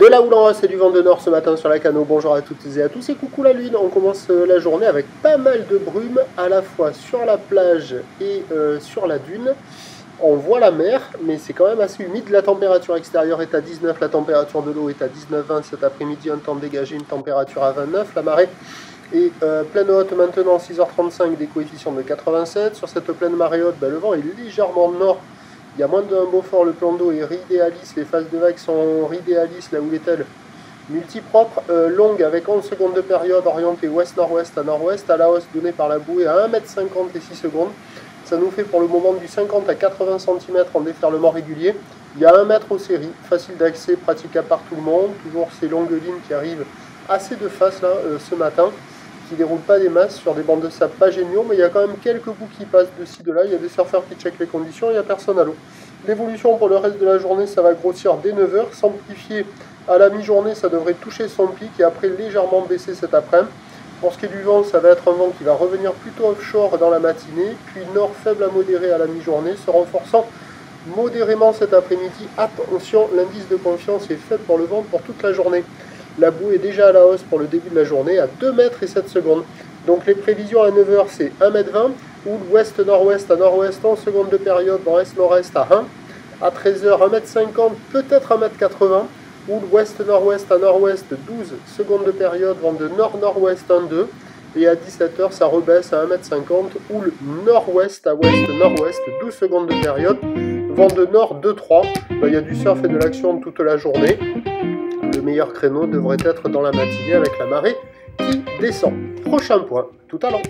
De là où l'on c'est du vent de nord ce matin sur la Cano. Bonjour à toutes et à tous et coucou la lune. On commence la journée avec pas mal de brume à la fois sur la plage et sur la dune. On voit la mer, mais c'est quand même assez humide. La température extérieure est à 19, la température de l'eau est à 19-20 cet après-midi. Un temps dégagé, une température à 29. La marée est pleine haute maintenant, 6h35, des coefficients de 87. Sur cette pleine marée haute, le vent est légèrement nord. Il y a moins d'un Beaufort, le plan d'eau est ridéalis, les phases de vagues sont ridéalis, là où est-elle multipropre, longue avec 11 secondes de période, orientée ouest-nord-ouest à nord-ouest, à la hausse donnée par la bouée à 1,50 m et 6 secondes. Ça nous fait pour le moment du 50 à 80 cm en déferlement régulier. Il y a 1 mètre aux séries, facile d'accès, praticable par tout le monde. Toujours ces longues lignes qui arrivent assez de face là ce matin, qui ne déroulent pas des masses sur des bancs de sable pas géniaux, mais il y a quand même quelques bouts qui passent de ci de là. Il y a des surfeurs qui checkent les conditions, il n'y a personne à l'eau. L'évolution pour le reste de la journée, ça va grossir dès 9 h, s'amplifier à la mi-journée, ça devrait toucher son pic et après légèrement baisser cet après-midi. Pour ce qui est du vent, ça va être un vent qui va revenir plutôt offshore dans la matinée, puis nord faible à modéré à la mi-journée, se renforçant modérément cet après-midi. Attention, l'indice de confiance est faible pour le vent pour toute la journée. La boue est déjà à la hausse pour le début de la journée à 2 mètres et 7 secondes. Donc les prévisions à 9 h, c'est 1,20 m, ou ouest-nord-ouest à nord-ouest, 11 secondes de période, nord-est-nord-est à 1. À 13 h, 1,50 m, peut-être 1,80 m, ou ouest-nord-ouest à nord-ouest, 12 secondes de période, vent de nord-nord-ouest 1,2. Et à 17 h, ça rebaisse à 1,50 m, ou nord-ouest à ouest-nord-ouest, 12 secondes de période, vent de nord 2,3. Il y a du surf et de l'action toute la journée. Le meilleur créneau devrait être dans la matinée avec la marée qui descend. Prochain point, tout à l'heure.